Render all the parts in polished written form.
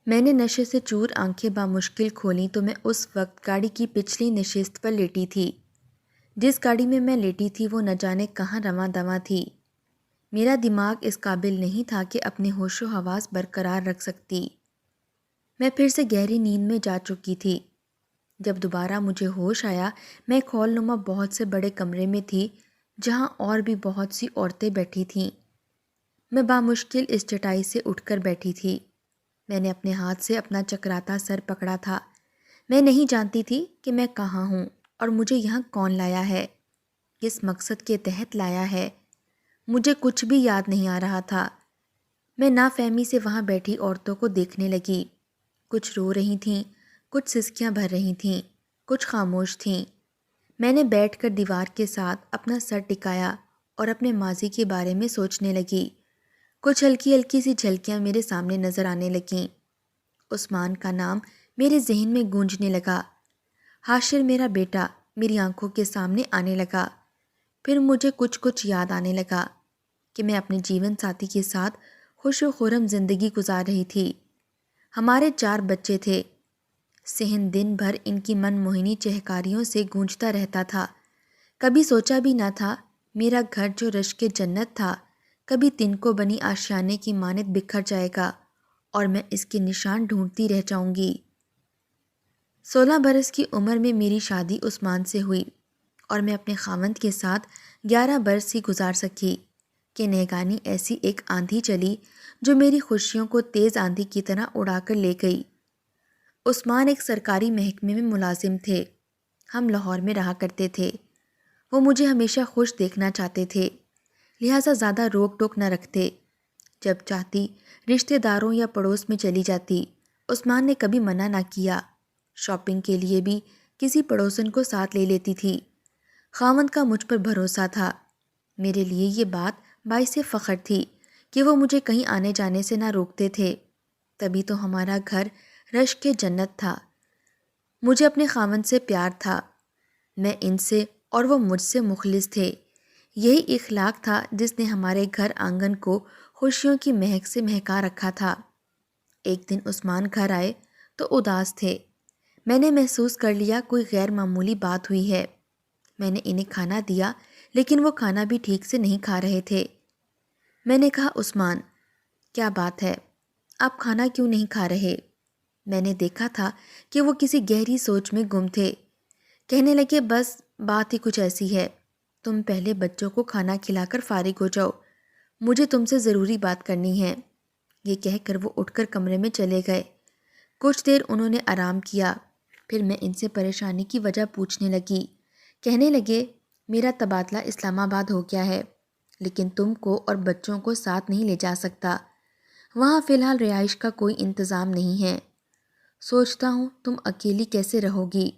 میں نے نشے سے چور آنکھیں بامشکل کھولیں تو میں اس وقت گاڑی کی پچھلی نشست پر لیٹی تھی۔ جس گاڑی میں لیٹی تھی وہ نہ جانے کہاں رواں دواں تھی۔ میرا دماغ اس قابل نہیں تھا کہ اپنے ہوش و حواس برقرار رکھ سکتی۔ میں پھر سے گہری نیند میں جا چکی تھی۔ جب دوبارہ مجھے ہوش آیا، میں ایک ہال نما بہت سے بڑے کمرے میں تھی جہاں اور بھی بہت سی عورتیں بیٹھی تھیں۔ میں بامشکل اس چٹائی سے اٹھ کر بیٹھی تھی۔ میں نے اپنے ہاتھ سے اپنا چکراتا سر پکڑا تھا۔ میں نہیں جانتی تھی کہ میں کہاں ہوں اور مجھے یہاں کون لایا ہے، کس مقصد کے تحت لایا ہے۔ مجھے کچھ بھی یاد نہیں آ رہا تھا۔ میں نافہمی سے وہاں بیٹھی عورتوں کو دیکھنے لگی۔ کچھ رو رہی تھیں، کچھ سسکیاں بھر رہی تھیں، کچھ خاموش تھیں۔ میں نے بیٹھ کر دیوار کے ساتھ اپنا سر ٹکایا اور اپنے ماضی کے بارے میں سوچنے لگی۔ کچھ ہلکی ہلکی سی جھلکیاں میرے سامنے نظر آنے لگیں۔ عثمان کا نام میرے ذہن میں گونجنے لگا۔ حاشر میرا بیٹا میری آنکھوں کے سامنے آنے لگا۔ پھر مجھے کچھ یاد آنے لگا کہ میں اپنے جیون ساتھی کے ساتھ خوش و خرم زندگی گزار رہی تھی۔ ہمارے 4 بچے تھے۔ صحن دن بھر ان کی من موہنی چہکاریوں سے گونجتا رہتا تھا۔ کبھی سوچا بھی نہ تھا میرا گھر جو رشک جنت تھا کبھی تنکوں بنی آشیانے کی مانند بکھر جائے گا اور میں اس کے نشان ڈھونڈتی رہ جاؤں گی۔ 16 برس کی عمر میں میری شادی عثمان سے ہوئی اور میں اپنے خاوند کے ساتھ 11 برس ہی گزار سکی کہ نہگانی ایسی ایک آندھی چلی جو میری خوشیوں کو تیز آندھی کی طرح اڑا کر لے گئی۔ عثمان ایک سرکاری محکمے میں ملازم تھے۔ ہم لاہور میں رہا کرتے تھے۔ وہ مجھے ہمیشہ خوش دیکھنا چاہتے تھے، لہٰذا زیادہ روک ٹوک نہ رکھتے۔ جب چاہتی رشتہ داروں یا پڑوس میں چلی جاتی، عثمان نے کبھی منع نہ کیا۔ شاپنگ کے لیے بھی کسی پڑوسن کو ساتھ لے لیتی تھی۔ خاوند کا مجھ پر بھروسہ تھا۔ میرے لیے یہ بات باعث فخر تھی کہ وہ مجھے کہیں آنے جانے سے نہ روکتے تھے۔ تبھی تو ہمارا گھر رشک جنت تھا۔ مجھے اپنے خاوند سے پیار تھا، میں ان سے اور وہ مجھ سے مخلص تھے۔ یہی اخلاق تھا جس نے ہمارے گھر آنگن کو خوشیوں کی مہک سے مہکا رکھا تھا۔ ایک دن عثمان گھر آئے تو اداس تھے۔ میں نے محسوس کر لیا کوئی غیر معمولی بات ہوئی ہے۔ میں نے انہیں کھانا دیا لیکن وہ کھانا بھی ٹھیک سے نہیں کھا رہے تھے۔ میں نے کہا عثمان، کیا بات ہے؟ آپ کھانا کیوں نہیں کھا رہے؟ میں نے دیکھا تھا کہ وہ کسی گہری سوچ میں گم تھے۔ کہنے لگے بس بات ہی کچھ ایسی ہے، تم پہلے بچوں کو کھانا کھلا کر فارغ ہو جاؤ، مجھے تم سے ضروری بات کرنی ہے۔ یہ کہہ کر وہ اٹھ کر کمرے میں چلے گئے۔ کچھ دیر انہوں نے آرام کیا، پھر میں ان سے پریشانی کی وجہ پوچھنے لگی۔ کہنے لگے میرا تبادلہ اسلام آباد ہو گیا ہے لیکن تم کو اور بچوں کو ساتھ نہیں لے جا سکتا، وہاں فی الحال رہائش کا کوئی انتظام نہیں ہے۔ سوچتا ہوں تم اکیلی کیسے رہو گی۔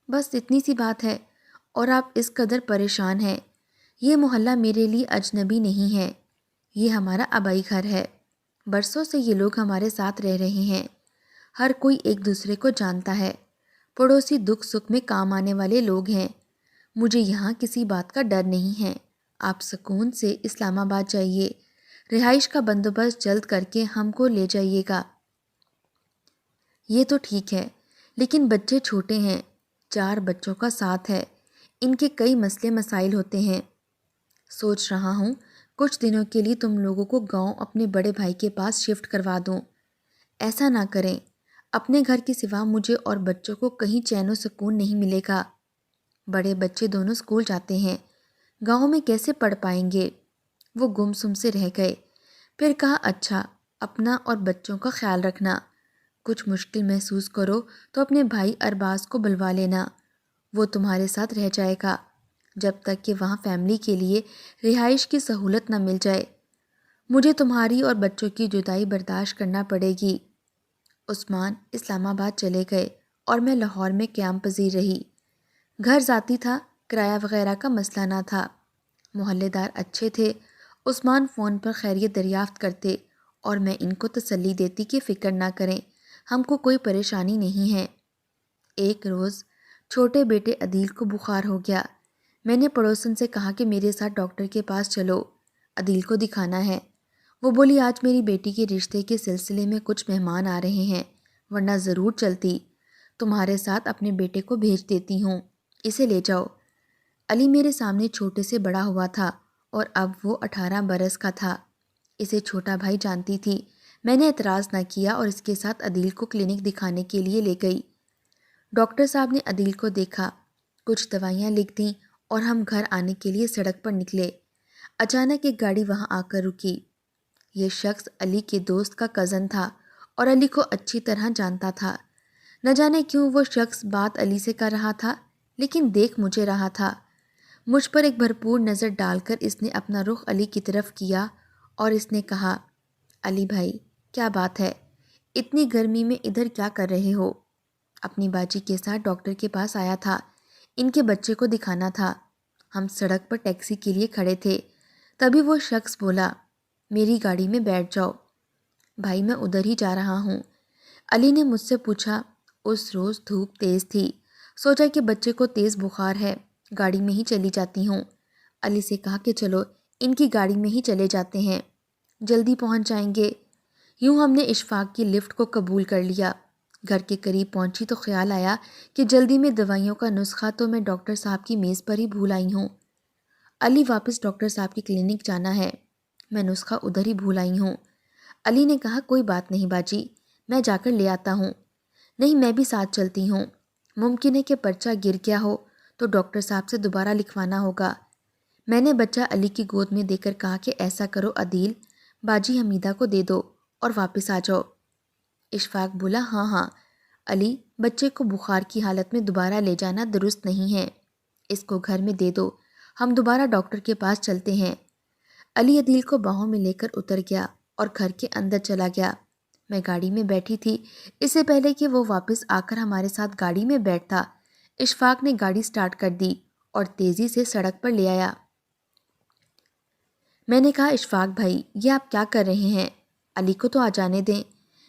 بس اتنی سی بات ہے اور آپ اس قدر پریشان ہیں۔ یہ محلہ میرے لیے اجنبی نہیں ہے، یہ ہمارا آبائی گھر ہے۔ برسوں سے یہ لوگ ہمارے ساتھ رہ رہے ہیں، ہر کوئی ایک دوسرے کو جانتا ہے، پڑوسی دکھ سکھ میں کام آنے والے لوگ ہیں۔ مجھے یہاں کسی بات کا ڈر نہیں ہے۔ آپ سکون سے اسلام آباد جائیے، رہائش کا بندوبست جلد کر کے ہم کو لے جائیے گا۔ یہ تو ٹھیک ہے لیکن بچے چھوٹے ہیں، 4 بچوں کا ساتھ ہے، ان کے کئی مسئلے مسائل ہوتے ہیں۔ سوچ رہا ہوں کچھ دنوں کے لیے تم لوگوں کو گاؤں اپنے بڑے بھائی کے پاس شفٹ کروا دوں۔ ایسا نہ کریں، اپنے گھر کے سوا مجھے اور بچوں کو کہیں چین و سکون نہیں ملے گا۔ بڑے بچے دونوں اسکول جاتے ہیں، گاؤں میں کیسے پڑھ پائیں گے؟ وہ گم سم سے رہ گئے۔ پھر کہا اچھا، اپنا اور بچوں کا خیال رکھنا۔ کچھ مشکل محسوس کرو تو اپنے بھائی ارباز کو بلوا لینا، وہ تمہارے ساتھ رہ جائے گا جب تک کہ وہاں فیملی کے لیے رہائش کی سہولت نہ مل جائے۔ مجھے تمہاری اور بچوں کی جدائی برداشت کرنا پڑے گی۔ عثمان اسلام آباد چلے گئے اور میں لاہور میں قیام پذیر رہی۔ گھر ذاتی تھا، کرایہ وغیرہ کا مسئلہ نہ تھا، محلے دار اچھے تھے۔ عثمان فون پر خیریت دریافت کرتے اور میں ان کو تسلی دیتی کہ فکر نہ کریں، ہم کو کوئی پریشانی نہیں ہے۔ ایک روز چھوٹے بیٹے عدیل کو بخار ہو گیا۔ میں نے پڑوسن سے کہا کہ میرے ساتھ ڈاکٹر کے پاس چلو، عدیل کو دکھانا ہے۔ وہ بولی آج میری بیٹی کے رشتے کے سلسلے میں کچھ مہمان آ رہے ہیں، ورنہ ضرور چلتی، تمہارے ساتھ اپنے بیٹے کو بھیج دیتی ہوں، اسے لے جاؤ۔ علی میرے سامنے چھوٹے سے بڑا ہوا تھا اور اب وہ 18 برس کا تھا۔ اسے چھوٹا بھائی جانتی تھی۔ میں نے اعتراض نہ کیا اور اس کے ساتھ عدیل کو کلینک دکھانے کے لیے لے گئی۔ ڈاکٹر صاحب نے عدیل کو دیکھا، کچھ دوائیاں لکھ دیں اور ہم گھر آنے کے لیے سڑک پر نکلے۔ اچانک ایک گاڑی وہاں آ کر رکی۔ یہ شخص علی کے دوست کا کزن تھا اور علی کو اچھی طرح جانتا تھا۔ نہ جانے کیوں وہ شخص بات علی سے کر رہا تھا، لیکن دیکھ مجھے رہا تھا۔ مجھ پر ایک بھرپور نظر ڈال کر اس نے اپنا رخ علی کی طرف کیا اور اس نے کہا، علی بھائی کیا بات ہے، اتنی گرمی میں ادھر کیا کر رہے ہو؟ اپنی باجی کے ساتھ ڈاکٹر کے پاس آیا تھا، ان کے بچے کو دکھانا تھا۔ ہم سڑک پر ٹیکسی کے لیے کھڑے تھے، تبھی وہ شخص بولا، میری گاڑی میں بیٹھ جاؤ۔ بھائی میں ادھر ہی جا رہا ہوں۔ علی نے مجھ سے پوچھا، اس روز دھوپ تیز تھی، سوچا کہ بچے کو تیز بخار ہے، گاڑی میں ہی چلی جاتی ہوں۔ علی سے کہا کہ چلو ان کی گاڑی میں ہی چلے جاتے ہیں، جلدی پہنچ جائیں گے۔ یوں ہم نے اشفاق کی لفٹ کو قبول کر لیا۔ گھر کے قریب پہنچی تو خیال آیا کہ جلدی میں دوائیوں کا نسخہ تو میں ڈاکٹر صاحب کی میز پر ہی بھول آئی ہوں۔ علی واپس ڈاکٹر صاحب کی کلینک جانا ہے، میں نسخہ ادھر ہی بھول آئی ہوں۔ علی نے کہا کوئی بات نہیں باجی، میں جا کر لے آتا ہوں۔ نہیں میں بھی ساتھ چلتی ہوں، ممکن ہے کہ پرچہ گر گیا ہو تو ڈاکٹر صاحب سے دوبارہ لکھوانا ہوگا۔ میں نے بچہ علی کی گود میں دے کر کہا کہ ایسا کرو عدیل، باجی حمیدہ کو دے دو اور واپس آ جاؤ۔ اشفاق بولا ہاں علی، بچے کو بخار کی حالت میں دوبارہ لے جانا درست نہیں ہے، اس کو گھر میں دے دو، ہم دوبارہ ڈاکٹر کے پاس چلتے ہیں۔ علی عدیل کو باہوں میں لے کر اتر گیا اور گھر کے اندر چلا گیا۔ میں گاڑی میں بیٹھی تھی، اس سے پہلے کہ وہ واپس آ کر ہمارے ساتھ گاڑی میں بیٹھتا، اشفاق نے گاڑی سٹارٹ کر دی اور تیزی سے سڑک پر لے آیا۔ میں نے کہا اشفاق بھائی یہ آپ کیا کر رہے ہیں، علی کو تو آ جانے دیں۔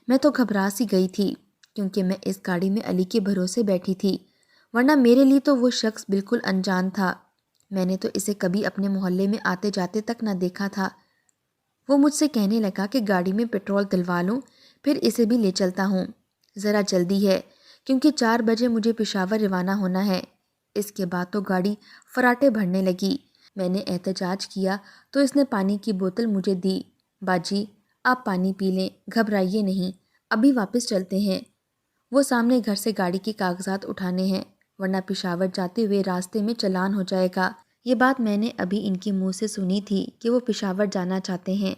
میں تو گھبرا سی گئی تھی کیونکہ میں اس گاڑی میں علی کے بھروسے بیٹھی تھی، ورنہ میرے لیے تو وہ شخص بالکل انجان تھا۔ میں نے تو اسے کبھی اپنے محلے میں آتے جاتے تک نہ دیکھا تھا۔ وہ مجھ سے کہنے لگا کہ گاڑی میں پیٹرول ڈلوا لوں پھر اسے بھی لے چلتا ہوں، ذرا جلدی ہے کیونکہ 4 بجے مجھے پشاور روانہ ہونا ہے۔ اس کے بعد تو گاڑی فراٹے بھرنے لگی۔ میں نے احتجاج کیا تو اس نے پانی کی بوتل مجھے دی۔ باجی آپ پانی پی لیں، گھبرائیے نہیں، ابھی واپس چلتے ہیں۔ وہ سامنے گھر سے گاڑی کے کاغذات اٹھانے ہیں، ورنہ پشاور جاتے ہوئے راستے میں چلان ہو جائے گا۔ یہ بات میں نے ابھی ان کے منہ سے سنی تھی کہ وہ پشاور جانا چاہتے ہیں۔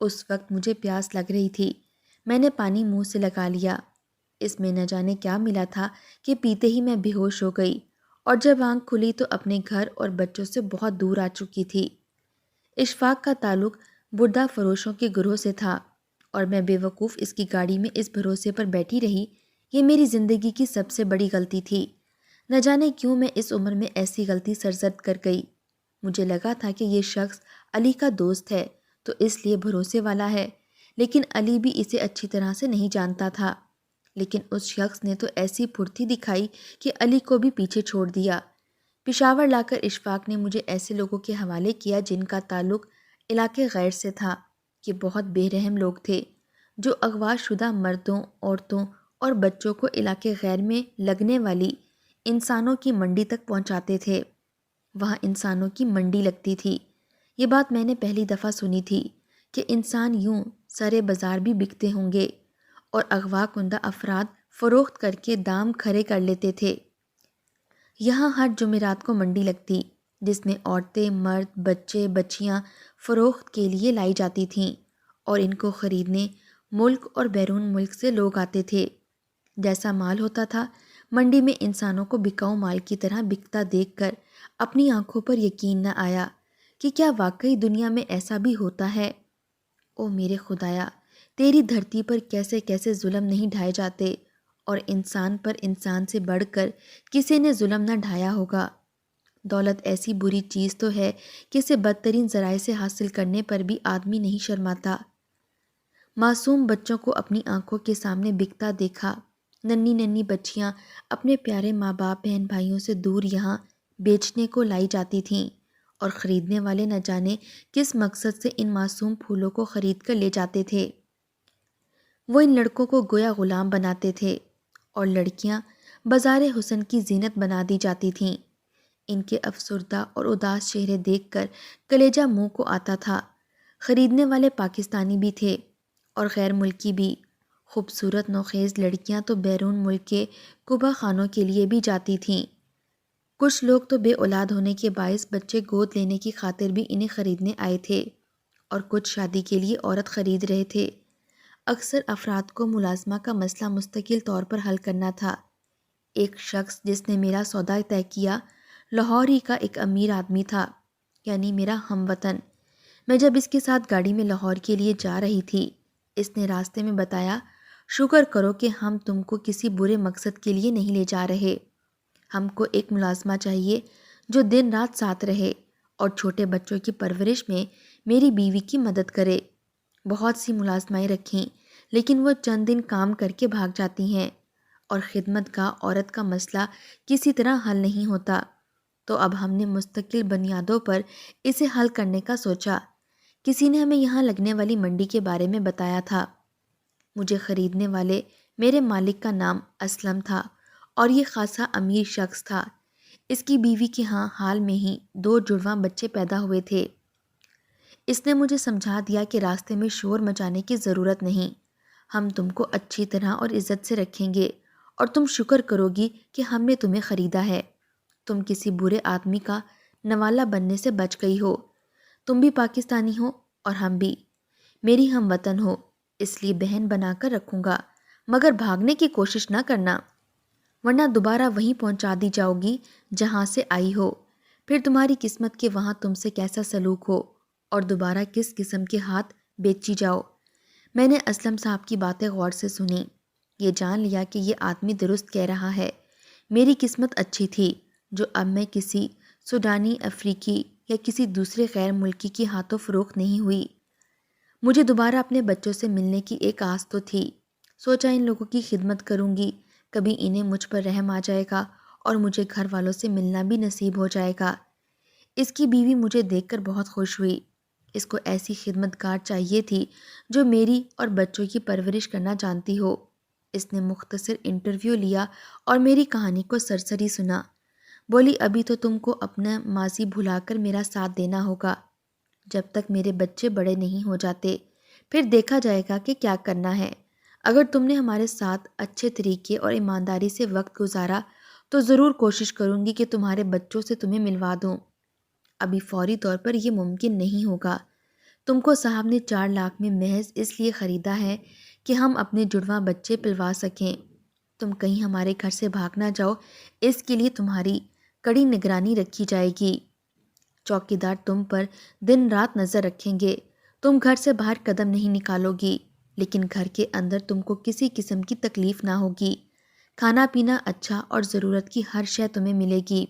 اس وقت مجھے پیاس لگ رہی تھی، میں نے پانی منہ سے لگا لیا۔ اس میں نہ جانے کیا ملا تھا کہ پیتے ہی میں بے ہوش ہو گئی اور جب آنکھ کھلی تو اپنے گھر اور بچوں سے بہت دور آ چکی تھی۔ اشفاق کا تعلق بردہ فروشوں کے گروہ سے تھا اور میں بے وقوف اس کی گاڑی میں اس بھروسے پر بیٹھی رہی، یہ میری زندگی کی سب سے بڑی غلطی تھی۔ نہ جانے کیوں میں اس عمر میں ایسی غلطی سرزد کر گئی۔ مجھے لگا تھا کہ یہ شخص علی کا دوست ہے تو اس لیے بھروسے والا ہے، لیکن علی بھی اسے اچھی طرح سے نہیں جانتا تھا۔ لیکن اس شخص نے تو ایسی پھرتی دکھائی کہ علی کو بھی پیچھے چھوڑ دیا۔ پشاور لا کر اشفاق نے مجھے ایسے لوگوں کے حوالے کیا جن کا تعلق علاقے غیر سے تھا۔ یہ بہت بے رحم لوگ تھے جو اغوا شدہ مردوں، عورتوں اور بچوں کو علاقے غیر میں لگنے والی انسانوں کی منڈی تک پہنچاتے تھے۔ وہاں انسانوں کی منڈی لگتی تھی۔ یہ بات میں نے پہلی دفعہ سنی تھی کہ انسان یوں سرے بازار بھی بکتے ہوں گے اور اغوا کندہ افراد فروخت کر کے دام کھڑے کر لیتے تھے۔ یہاں ہر جمعرات کو منڈی لگتی جس میں عورتیں، مرد، بچے، بچیاں فروخت کے لیے لائی جاتی تھیں اور ان کو خریدنے ملک اور بیرون ملک سے لوگ آتے تھے۔ جیسا مال ہوتا تھا منڈی میں انسانوں کو بکاؤ مال کی طرح بکتا دیکھ کر اپنی آنکھوں پر یقین نہ آیا کہ کیا واقعی دنیا میں ایسا بھی ہوتا ہے۔ او میرے خدایا، تیری دھرتی پر کیسے کیسے ظلم نہیں ڈھائے جاتے اور انسان پر انسان سے بڑھ کر کسی نے ظلم نہ ڈھایا ہوگا۔ دولت ایسی بری چیز تو ہے کہ اسے بدترین ذرائع سے حاصل کرنے پر بھی آدمی نہیں شرماتا۔ معصوم بچوں کو اپنی آنکھوں کے سامنے بکتا دیکھا، ننھی ننھی بچیاں اپنے پیارے ماں باپ بہن بھائیوں سے دور یہاں بیچنے کو لائی جاتی تھیں اور خریدنے والے نہ جانے کس مقصد سے ان معصوم پھولوں کو خرید کر لے جاتے تھے۔ وہ ان لڑکوں کو گویا غلام بناتے تھے اور لڑکیاں بازار حسن کی زینت بنا دی جاتی تھیں۔ ان کے افسردہ اور اداس چہرے دیکھ کر کلیجہ منہ کو آتا تھا۔ خریدنے والے پاکستانی بھی تھے اور غیر ملکی بھی۔ خوبصورت نوخیز لڑکیاں تو بیرون ملک کے کبا خانوں کے لیے بھی جاتی تھیں۔ کچھ لوگ تو بے اولاد ہونے کے باعث بچے گود لینے کی خاطر بھی انہیں خریدنے آئے تھے اور کچھ شادی کے لیے عورت خرید رہے تھے۔ اکثر افراد کو ملازمہ کا مسئلہ مستقل طور پر حل کرنا تھا۔ ایک شخص جس نے میرا سودا طے کیا لاہور ہی کا ایک امیر آدمی تھا، یعنی میرا ہم وطن۔ میں جب اس کے ساتھ گاڑی میں لاہور کے لیے جا رہی تھی، اس نے راستے میں بتایا، شکر کرو کہ ہم تم کو کسی برے مقصد کے لیے نہیں لے جا رہے۔ ہم کو ایک ملازمہ چاہیے جو دن رات ساتھ رہے اور چھوٹے بچوں کی پرورش میں میری بیوی کی مدد کرے۔ بہت سی ملازمائیں رکھیں لیکن وہ چند دن کام کر کے بھاگ جاتی ہیں اور خدمت گاہ عورت کا مسئلہ کسی طرح حل نہیں ہوتا۔ تو اب ہم نے مستقل بنیادوں پر اسے حل کرنے کا سوچا۔ کسی نے ہمیں یہاں لگنے والی منڈی کے بارے میں بتایا تھا۔ مجھے خریدنے والے میرے مالک کا نام اسلم تھا اور یہ خاصا امیر شخص تھا۔ اس کی بیوی کے ہاں حال میں ہی 2 جڑواں بچے پیدا ہوئے تھے۔ اس نے مجھے سمجھا دیا کہ راستے میں شور مچانے کی ضرورت نہیں، ہم تم کو اچھی طرح اور عزت سے رکھیں گے اور تم شکر کرو گی کہ ہم نے تمہیں خریدا ہے۔ تم کسی برے آدمی کا نوالا بننے سے بچ گئی ہو۔ تم بھی پاکستانی ہو اور ہم بھی، میری ہم وطن ہو، اس لیے بہن بنا کر رکھوں گا، مگر بھاگنے کی کوشش نہ کرنا، ورنہ دوبارہ وہیں پہنچا دی جاؤ گی جہاں سے آئی ہو۔ پھر تمہاری قسمت کہ وہاں تم سے کیسا سلوک ہو اور دوبارہ کس قسم کے ہاتھ بیچی جاؤ۔ میں نے اسلم صاحب کی باتیں غور سے سنی، یہ جان لیا کہ یہ آدمی درست کہہ رہا ہے۔ میری قسمت اچھی تھی جو اب میں کسی سوڈانی، افریقی یا کسی دوسرے غیر ملکی کی ہاتھوں فروخت نہیں ہوئی۔ مجھے دوبارہ اپنے بچوں سے ملنے کی ایک آس تو تھی۔ سوچا ان لوگوں کی خدمت کروں گی، کبھی انہیں مجھ پر رحم آ جائے گا اور مجھے گھر والوں سے ملنا بھی نصیب ہو جائے گا۔ اس کی بیوی مجھے دیکھ کر بہت خوش ہوئی۔ اس کو ایسی خدمت گار چاہیے تھی جو میری اور بچوں کی پرورش کرنا جانتی ہو۔ اس نے مختصر انٹرویو لیا اور میری کہانی کو سرسری سنا۔ بولی، ابھی تو تم کو اپنا ماضی بھلا کر میرا ساتھ دینا ہوگا جب تک میرے بچے بڑے نہیں ہو جاتے، پھر دیکھا جائے گا کہ کیا کرنا ہے۔ اگر تم نے ہمارے ساتھ اچھے طریقے اور ایمانداری سے وقت گزارا تو ضرور کوشش کروں گی کہ تمہارے بچوں سے تمہیں ملوا دوں۔ ابھی فوری طور پر یہ ممکن نہیں ہوگا۔ تم کو صاحب نے 4 لاکھ میں محض اس لیے خریدا ہے کہ ہم اپنے جڑواں بچے پلوا سکیں۔ تم کہیں ہمارے گھر سے بھاگ نہ جاؤ، اس کے لیے تمہاری کڑی نگرانی رکھی جائے گی۔ چوکیدار تم پر دن رات نظر رکھیں گے۔ تم گھر سے باہر قدم نہیں نکالو گی، لیکن گھر کے اندر تم کو کسی قسم کی تکلیف نہ ہوگی۔ کھانا پینا اچھا اور ضرورت کی ہر شے تمہیں ملے گی۔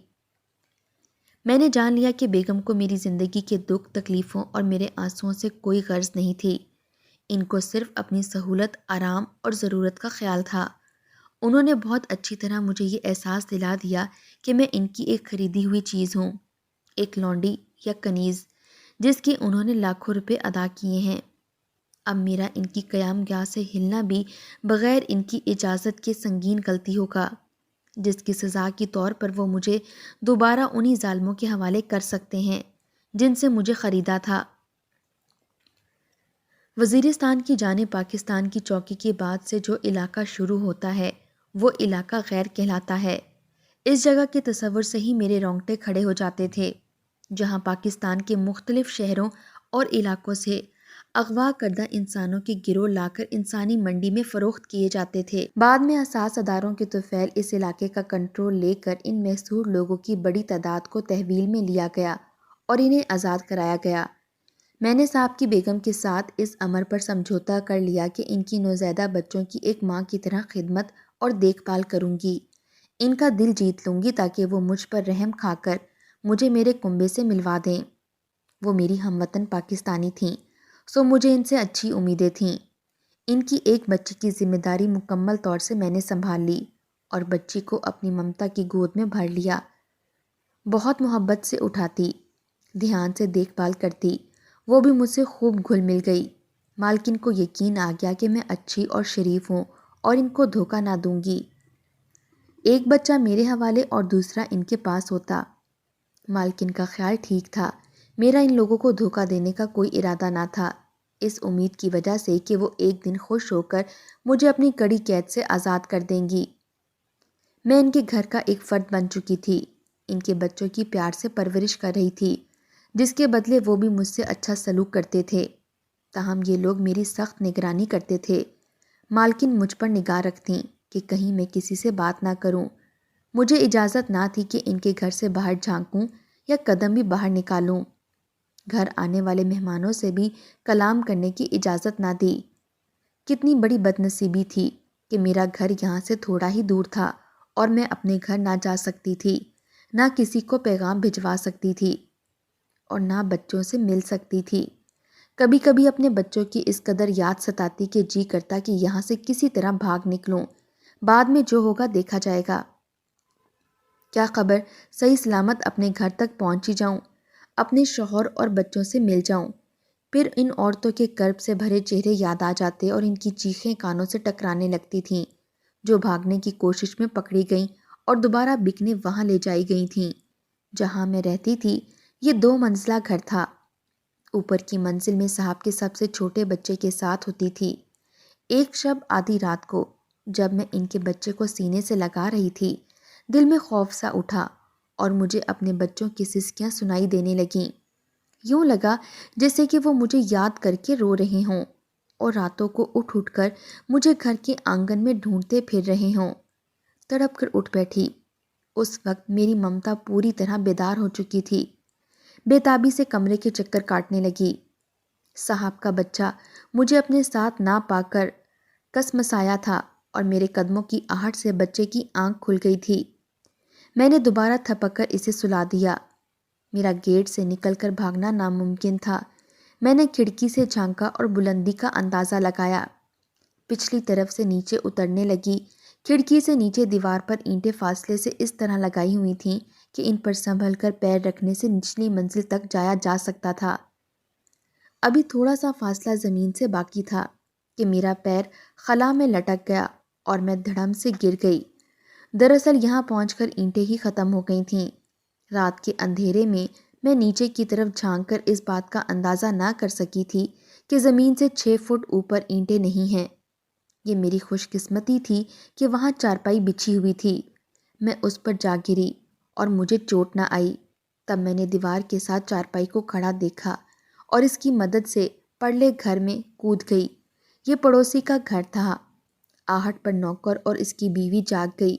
میں نے جان لیا کہ بیگم کو میری زندگی کے دکھ تکلیفوں اور میرے آنسوؤں سے کوئی غرض نہیں تھی۔ ان کو صرف اپنی سہولت، آرام اور ضرورت کا خیال تھا۔ انہوں نے بہت اچھی طرح مجھے یہ احساس دلا دیا کہ میں ان کی ایک خریدی ہوئی چیز ہوں، ایک لونڈی یا کنیز جس کے انہوں نے لاکھوں روپے ادا کیے ہیں۔ اب میرا ان کی قیام گاہ سے ہلنا بھی بغیر ان کی اجازت کے سنگین غلطی ہوگا، جس کی سزا کے طور پر وہ مجھے دوبارہ انہی ظالموں کے حوالے کر سکتے ہیں جن سے مجھے خریدا تھا۔ وزیرستان کی جانب پاکستان کی چوکی کے بعد سے جو علاقہ شروع ہوتا ہے وہ علاقہ غیر کہلاتا ہے۔ اس جگہ کے تصور سے ہی میرے رونگٹے کھڑے ہو جاتے تھے، جہاں پاکستان کے مختلف شہروں اور علاقوں سے اغوا کردہ انسانوں کے گروہ لا کر انسانی منڈی میں فروخت کیے جاتے تھے۔ بعد میں حساس اداروں کے طفیل اس علاقے کا کنٹرول لے کر ان محصور لوگوں کی بڑی تعداد کو تحویل میں لیا گیا اور انہیں آزاد کرایا گیا۔ میں نے صاحب کی بیگم کے ساتھ اس امر پر سمجھوتا کر لیا کہ ان کی نوزائیدہ بچوں کی ایک ماں کی طرح خدمت اور دیکھ بھال کروں گی، ان کا دل جیت لوں گی تاکہ وہ مجھ پر رحم کھا کر مجھے میرے کنبے سے ملوا دیں۔ وہ میری ہم وطن پاکستانی تھیں، سو مجھے ان سے اچھی امیدیں تھیں۔ ان کی ایک بچی کی ذمہ داری مکمل طور سے میں نے سنبھال لی اور بچی کو اپنی ممتا کی گود میں بھر لیا۔ بہت محبت سے اٹھاتی، دھیان سے دیکھ بھال کرتی۔ وہ بھی مجھ سے خوب گھل مل گئی۔ مالکن کو یقین آ گیا کہ میں اچھی اور شریف ہوں اور ان کو دھوکہ نہ دوں گی۔ ایک بچہ میرے حوالے اور دوسرا ان کے پاس ہوتا۔ مالکن کا خیال ٹھیک تھا، میرا ان لوگوں کو دھوکہ دینے کا کوئی ارادہ نہ تھا، اس امید کی وجہ سے کہ وہ ایک دن خوش ہو کر مجھے اپنی کڑی قید سے آزاد کر دیں گی۔ میں ان کے گھر کا ایک فرد بن چکی تھی، ان کے بچوں کی پیار سے پرورش کر رہی تھی، جس کے بدلے وہ بھی مجھ سے اچھا سلوک کرتے تھے۔ تاہم یہ لوگ میری سخت نگرانی کرتے تھے۔ مالکن مجھ پر نگاہ رکھتیں کہ کہیں میں کسی سے بات نہ کروں۔ مجھے اجازت نہ تھی کہ ان کے گھر سے باہر جھانکوں یا قدم بھی باہر نکالوں۔ گھر آنے والے مہمانوں سے بھی کلام کرنے کی اجازت نہ دی۔ کتنی بڑی بد نصیبی تھی کہ میرا گھر یہاں سے تھوڑا ہی دور تھا اور میں اپنے گھر نہ جا سکتی تھی، نہ کسی کو پیغام بھجوا سکتی تھی اور نہ بچوں سے مل سکتی تھی۔ کبھی کبھی اپنے بچوں کی اس قدر یاد ستاتی کہ جی کرتا کہ یہاں سے کسی طرح بھاگ نکلوں، بعد میں جو ہوگا دیکھا جائے گا۔ کیا خبر صحیح سلامت اپنے گھر تک پہنچ ہی جاؤں، اپنے شوہر اور بچوں سے مل جاؤں۔ پھر ان عورتوں کے کرب سے بھرے چہرے یاد آ جاتے اور ان کی چیخیں کانوں سے ٹکرانے لگتی تھیں، جو بھاگنے کی کوشش میں پکڑی گئیں اور دوبارہ بکنے وہاں لے جائی گئی تھیں جہاں میں رہتی تھی۔ یہ 2 منزلہ گھر تھا۔ اوپر کی منزل میں صاحب کے سب سے چھوٹے بچے کے ساتھ ہوتی تھی۔ ایک شب آدھی رات کو جب میں ان کے بچے کو سینے سے لگا رہی تھی، دل میں خوف سا اٹھا اور مجھے اپنے بچوں کی سسکیاں سنائی دینے لگیں۔ یوں لگا جیسے کہ وہ مجھے یاد کر کے رو رہے ہوں اور راتوں کو اٹھ اٹھ کر مجھے گھر کے آنگن میں ڈھونڈتے پھر رہے ہوں۔ تڑپ کر اٹھ بیٹھی۔ اس وقت میری ممتا پوری طرح بیدار ہو چکی تھی۔ بے تابی سے کمرے کے چکر کاٹنے لگی۔ صاحب کا بچہ مجھے اپنے ساتھ نہ پا کر کسمسایا تھا اور میرے قدموں کی آہٹ سے بچے کی آنکھ کھل گئی تھی۔ میں نے دوبارہ تھپک کر اسے سلا دیا۔ میرا گیٹ سے نکل کر بھاگنا ناممکن تھا۔ میں نے کھڑکی سے جھانکا اور بلندی کا اندازہ لگایا۔ پچھلی طرف سے نیچے اترنے لگی۔ کھڑکی سے نیچے دیوار پر اینٹیں فاصلے سے اس طرح لگائی ہوئی تھیں کہ ان پر سنبھل کر پیر رکھنے سے نچلی منزل تک جایا جا سکتا تھا۔ ابھی تھوڑا سا فاصلہ زمین سے باقی تھا کہ میرا پیر خلا میں لٹک گیا اور میں دھڑم سے گر گئی۔ دراصل یہاں پہنچ کر اینٹیں ہی ختم ہو گئی تھیں۔ رات کے اندھیرے میں نیچے کی طرف جھانک کر اس بات کا اندازہ نہ کر سکی تھی کہ زمین سے 6 فٹ اوپر اینٹیں نہیں ہیں۔ یہ میری خوش قسمتی تھی کہ وہاں چارپائی بچھی ہوئی تھی۔ میں اس پر جا گری اور مجھے چوٹ نہ آئی۔ تب میں نے دیوار کے ساتھ چارپائی کو کھڑا دیکھا اور اس کی مدد سے پرلے گھر میں کود گئی۔ یہ پڑوسی کا گھر تھا۔ آہٹ پر نوکر اور اس کی بیوی جاگ گئی۔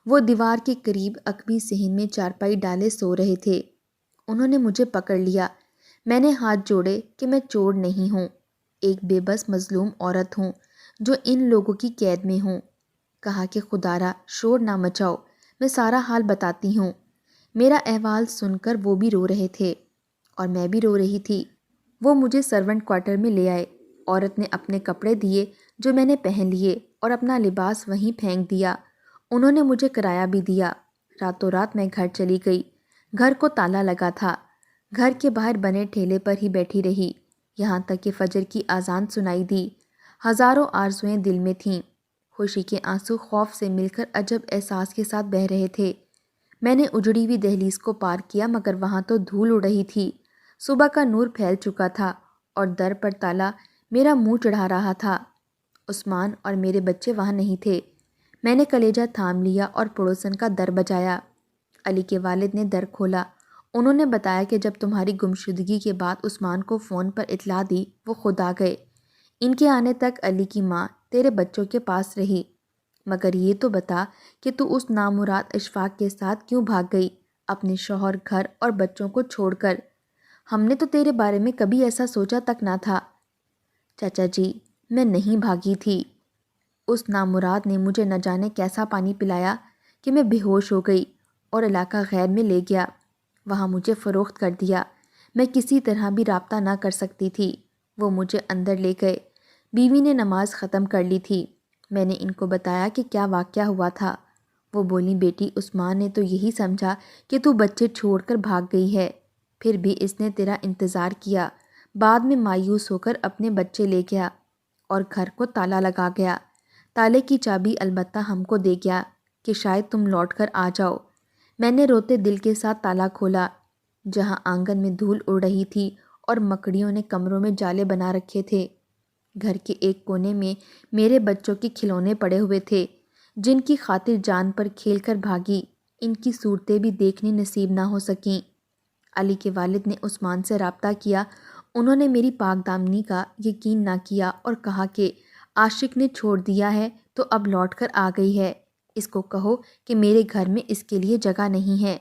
وہ دیوار کے قریب عقبی صحن میں چارپائی ڈالے سو رہے تھے۔ انہوں نے مجھے پکڑ لیا۔ میں نے ہاتھ جوڑے کہ میں چور نہیں ہوں، ایک بے بس مظلوم عورت ہوں جو ان لوگوں کی قید میں ہوں۔ کہا کہ خدارا شور نہ مچاؤ، میں سارا حال بتاتی ہوں۔ میرا احوال سن کر وہ بھی رو رہے تھے اور میں بھی رو رہی تھی۔ وہ مجھے سرونٹ کوارٹر میں لے آئے۔ عورت نے اپنے کپڑے دیے جو میں نے پہن لیے اور اپنا لباس وہیں پھینک دیا۔ انہوں نے مجھے کرایہ بھی دیا۔ راتوں رات میں گھر چلی گئی۔ گھر کو تالا لگا تھا۔ گھر کے باہر بنے ٹھیلے پر ہی بیٹھی رہی یہاں تک کہ فجر کی اذان سنائی دی۔ ہزاروں آرزوئیں دل میں تھیں۔ خوشی کے آنسو خوف سے مل کر عجب احساس کے ساتھ بہہ رہے تھے۔ میں نے اجڑی ہوئی دہلیز کو پار کیا مگر وہاں تو دھول اڑ رہی تھی۔ صبح کا نور پھیل چکا تھا اور در پر تالا میرا منہ چڑھا رہا تھا۔ عثمان اور میرے بچے وہاں نہیں تھے۔ میں نے کلیجہ تھام لیا اور پڑوسن کا در بجایا۔ علی کے والد نے در کھولا۔ انہوں نے بتایا کہ جب تمہاری گمشدگی کے بعد عثمان کو فون پر اطلاع دی وہ خود آ گئے۔ ان کے آنے تک علی کی ماں تیرے بچوں کے پاس رہی، مگر یہ تو بتا کہ تو اس نامراد اشفاق کے ساتھ کیوں بھاگ گئی اپنے شوہر، گھر اور بچوں کو چھوڑ کر؟ ہم نے تو تیرے بارے میں کبھی ایسا سوچا تک نہ تھا۔ چچا جی میں نہیں بھاگی تھی۔ اس نامراد نے مجھے نہ جانے کیسا پانی پلایا کہ میں بے ہوش ہو گئی اور علاقہ غیر میں لے گیا۔ وہاں مجھے فروخت کر دیا۔ میں کسی طرح بھی رابطہ نہ کر سکتی تھی۔ وہ مجھے اندر لے گئے۔ بیوی نے نماز ختم کر لی تھی۔ میں نے ان کو بتایا کہ کیا واقعہ ہوا تھا۔ وہ بولی بیٹی عثمان نے تو یہی سمجھا کہ تو بچے چھوڑ کر بھاگ گئی ہے، پھر بھی اس نے تیرا انتظار کیا، بعد میں مایوس ہو کر اپنے بچے لے گیا اور گھر کو تالا لگا گیا۔ تالے کی چابی البتہ ہم کو دے گیا کہ شاید تم لوٹ کر آ جاؤ۔ میں نے روتے دل کے ساتھ تالا کھولا۔ جہاں آنگن میں دھول اڑ رہی تھی اور مکڑیوں نے کمروں میں جالے بنا رکھے تھے، گھر کے ایک کونے میں میرے بچوں کے کھلونے پڑے ہوئے تھے جن کی خاطر جان پر کھیل کر بھاگی، ان کی صورتیں بھی دیکھنی نصیب نہ ہو سکیں۔ علی کے والد نے عثمان سے رابطہ کیا۔ انہوں نے میری پاک دامنی کا یقین نہ کیا اور کہا کہ عاشق نے چھوڑ دیا ہے تو اب لوٹ کر آ گئی ہے، اس کو کہو کہ میرے گھر میں اس کے لیے جگہ نہیں ہے۔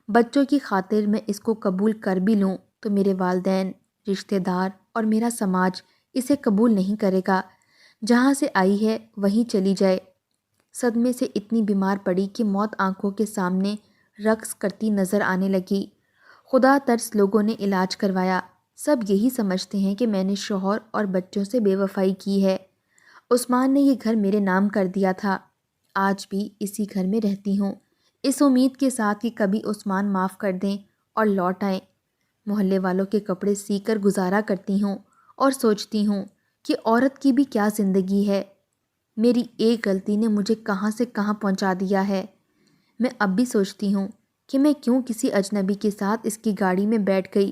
بچوں کی خاطر میں اس کو قبول کر بھی لوں تو میرے والدین، رشتہ دار اور میرا سماج اسے قبول نہیں کرے گا۔ جہاں سے آئی ہے وہیں چلی جائے۔ صدمے سے اتنی بیمار پڑی کہ موت آنکھوں کے سامنے رقص کرتی نظر آنے لگی۔ خدا ترس لوگوں نے علاج کروایا، سب یہی سمجھتے ہیں کہ میں نے شوہر اور بچوں سے بے وفائی کی ہے۔ عثمان نے یہ گھر میرے نام کر دیا تھا، آج بھی اسی گھر میں رہتی ہوں، اس امید کے ساتھ کہ کبھی عثمان معاف کر دیں اور لوٹ آئیں۔ محلے والوں کے کپڑے سی کر گزارا کرتی ہوں اور سوچتی ہوں کہ عورت کی بھی کیا زندگی ہے۔ میری ایک غلطی نے مجھے کہاں سے کہاں پہنچا دیا ہے۔ میں اب بھی سوچتی ہوں کہ میں کیوں کسی اجنبی کے ساتھ اس کی گاڑی میں بیٹھ گئی۔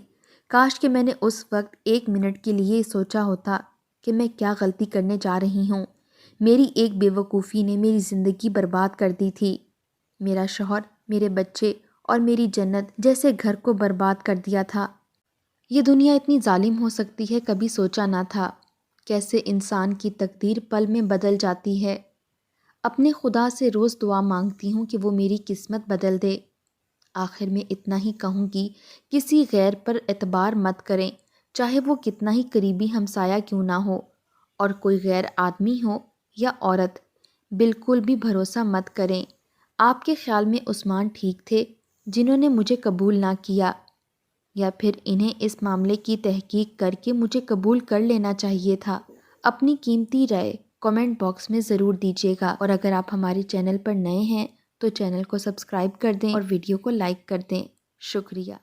کاش کہ میں نے اس وقت ایک منٹ کے لیے سوچا ہوتا کہ میں کیا غلطی کرنے جا رہی ہوں۔ میری ایک بے وقوفی نے میری زندگی برباد کر دی تھی۔ میرا شوہر، میرے بچے اور میری جنت جیسے گھر کو برباد کر دیا تھا۔ یہ دنیا اتنی ظالم ہو سکتی ہے کبھی سوچا نہ تھا۔ کیسے انسان کی تقدیر پل میں بدل جاتی ہے۔ اپنے خدا سے روز دعا مانگتی ہوں کہ وہ میری قسمت بدل دے۔ آخر میں اتنا ہی کہوں گی، کسی غیر پر اعتبار مت کریں، چاہے وہ کتنا ہی قریبی ہمسایہ کیوں نہ ہو، اور کوئی غیر آدمی ہو یا عورت، بالکل بھی بھروسہ مت کریں۔ آپ کے خیال میں عثمان ٹھیک تھے جنہوں نے مجھے قبول نہ کیا، یا پھر انہیں اس معاملے کی تحقیق کر کے مجھے قبول کر لینا چاہیے تھا؟ اپنی قیمتی رائے کمنٹ باکس میں ضرور دیجیے گا، اور اگر آپ ہمارے چینل پر نئے ہیں تو چینل کو سبسکرائب کر دیں اور ویڈیو کو لائک کر دیں۔ شکریہ۔